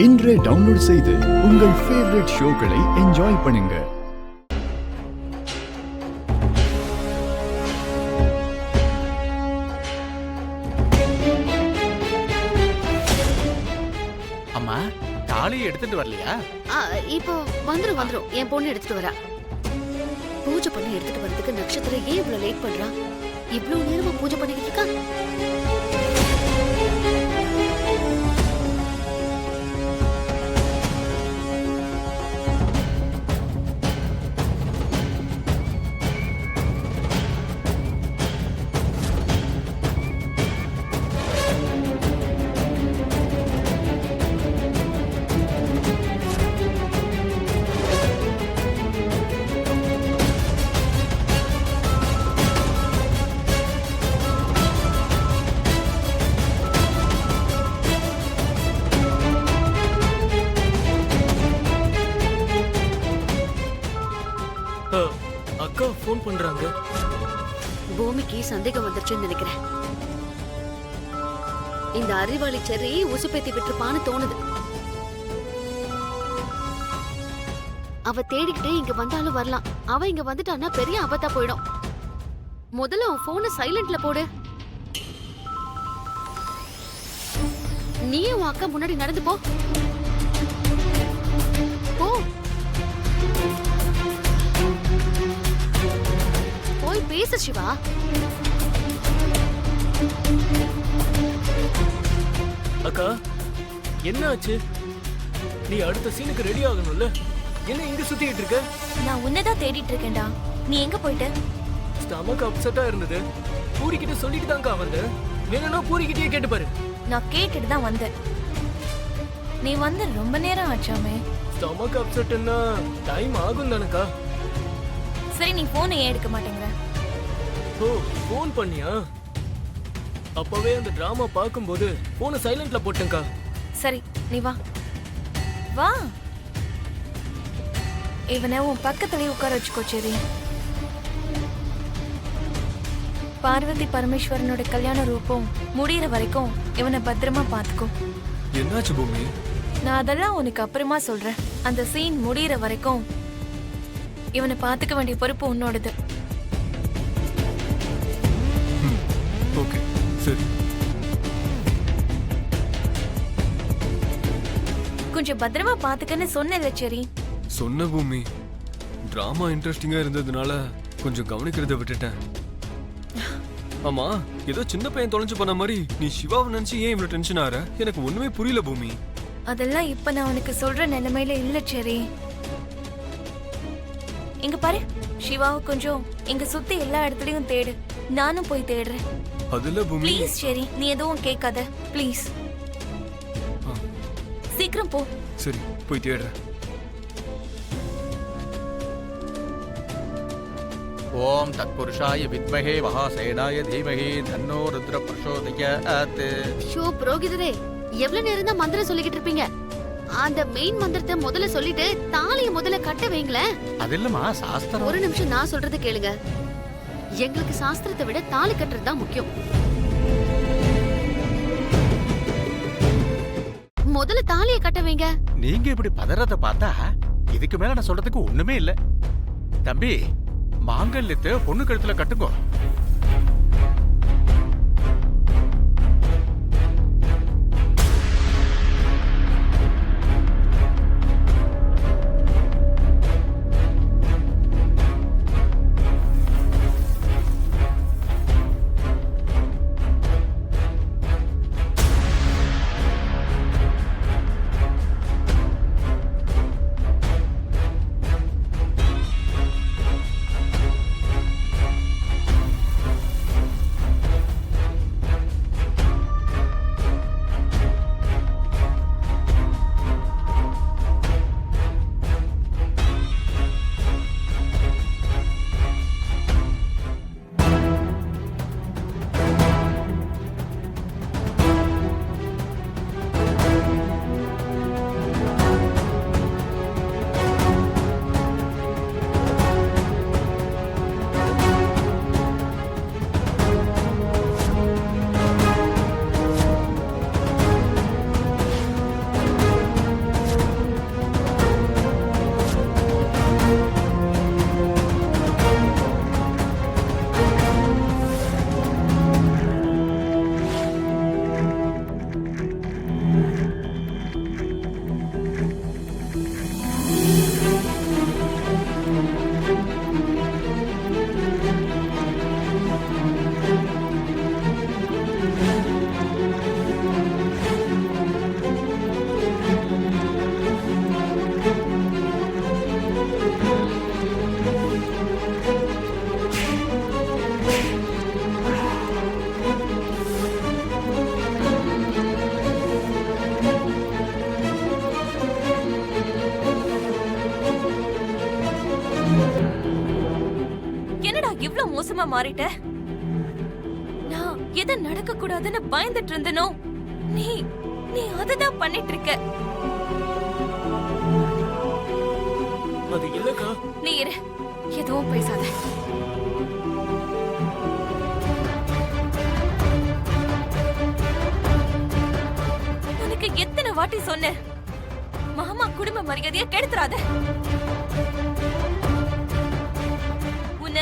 இன்றே டவுன்லோட் செய்து உங்கள் ஃபேவரட் ஷோக்களை என்ஜாய் பண்ணுங்க. அம்மா தாலியை எடுத்துட்டு வரலையா? இப்போ வந்துரும் என் பொண்ணு எடுத்துட்டு வரா. பூஜை பண்ணி எடுத்துட்டு வரதுக்கு நட்சத்திரம் ஏன் இவ்வளவு லேட் பண்றா? இவ்வளவு நேரமா பூஜை பண்ணிக்கிட்டு இருக்கா? அக்கா போன் பண்றாங்க. பூமிக்கு சந்தேகம் வந்துருச்சுன்னு நினைக்கிறேன். இந்த அறிவாளி செர்ரி உசுப்பேத்தி விட்டுருப்பான்னு தோணுது. அவ தேடிக்கிட்டே இங்க வந்தாலும் வரலாம். அவ இங்க வந்துட்டான்னா பெரிய ஆபத்தா போயிடும். முதல்ல உன் போனை சைலண்ட்ல போடு. நீயே உன் அக்கா முன்னாடி நடந்து போ. போய் பேசு சிவா. அக்கா என்ன ஆச்சு? நீ அடுத்த சீனுக்கு ரெடி ஆகணும்ல. என்ன இங்க சுத்திட்டு இருக்க? நான் உன்னதான் தேடிட்டு இருக்கேன்டா. நீ எங்க போயிட்ட? ஸ்டமக் அப்செட்டா இருந்தது. பூரி கிட்ட சொல்லிட்டு தான்க்கா வந்தேன். வேணும்னா பூரி கிட்டயே கேட்டு பாரு. நான் கேட்டுட்டு தான் வந்தேன். நீ வந்து ரொம்ப நேரம் ஆச்சாமே. ஸ்டமக் அப்செட்னா டைம் ஆகும் தானக்கா. சரி, நீ போனை ஏன் எடுக்க மாட்டேங்கிற? ஓ, போன் பண்ணியா? அப்பவே அந்த டிராமா பார்க்கும்போது போனை சைலண்ட்ல போட்டேன்க்கா. சரி, நீ வா வா. இவனை உன் பக்கத்துலயே உட்கார வச்சுக்கோ. சரி, பார்வதி பரமேஸ்வரனோட கல்யாண ரூபம் முடியற வரைக்கும் இவனை பத்திரமா பாத்துக்கோ. என்னாச்சு பூமி? நான் அதெல்லாம் உனக்கு அப்புறமா சொல்றேன். அந்த சீன் முடியற வரைக்கும் இவனை பாத்துக்க வேண்டிய பொறுப்பு உன்னோடது. ஓகே, சரி. கொஞ்சம் பத்திரமா பாத்துக்கன்னு சொன்னல. சரி சொன்ன பூமி. டிராமா இன்ட்ரெஸ்டிங்கா இருந்ததுனால கொஞ்சம் கவனிக்கிறத விட்டுட்டேன். ஆமா, ஏதோ சின்ன பையன் தொலைஞ்சு போன மாதிரி நீ சிவாவை நினைச்சு ஏன் இவ்வளவு டென்ஷன் ஆற? எனக்கு ஒண்ணுமே புரியல பூமி. அதெல்லாம் இப்ப நான் உனக்கு சொல்ற நிலைமையில இல்ல. சரி, இங்க பாரு, சிவாவை கொஞ்சம் இங்க சுத்தி எல்லா இடத்துலயும் தேடு. நானும் போய் தேடுறேன். அதுல பூமி ப்ளீஸ் சரி, நீ எதுவும் கேட்காத ப்ளீஸ். சீக்கிரம் போ. சரி, போய் தேடுறேன். ஓம் தத்புருஷாய வித்மஹே மகாசேனாய தீமஹி தன்னோ ருத்ர பிரசோதயாத். ஷோ புரோகிதரே, எவ்வளவு நேரம் தான் மந்திரம் சொல்லிக்கிட்டு இருப்பீங்க? அந்த மெயின் மந்திரத்தை முதல்ல சொல்லிட்டு தாலியை முதல்ல கட்ட வைங்களேன். அது இல்லம்மா சாஸ்திரம். ஒரு நிமிஷம் நான் சொல்றதை கேளுங்க. எங்களுக்கு சாஸ்திரத்தை விட தாலி கட்டுறது தான் முக்கியம். முதல்ல தாலியை கட்ட வைங்க. நீங்க இப்படி பதறத பார்த்தா இதுக்கு மேல நான் சொல்றதுக்கு ஒண்ணுமே இல்ல. தம்பி, மாங்கல்யத்தை பொண்ணு கழுத்துல கட்டுங்க. தெரியாம மாறிட்ட. நான் எதை நடக்க கூடாதுன்னு பயந்துட்டு இருந்தனோ நீ நீ அததான் பண்ணிட்டு இருக்க. அது இல்லக்கா. நீ இரு, எதுவும் பேசாத. உனக்கு எத்தனை வாட்டி சொன்னேன், மாமா குடும்ப மரியாதைய கெடுத்துறாத. உன்ன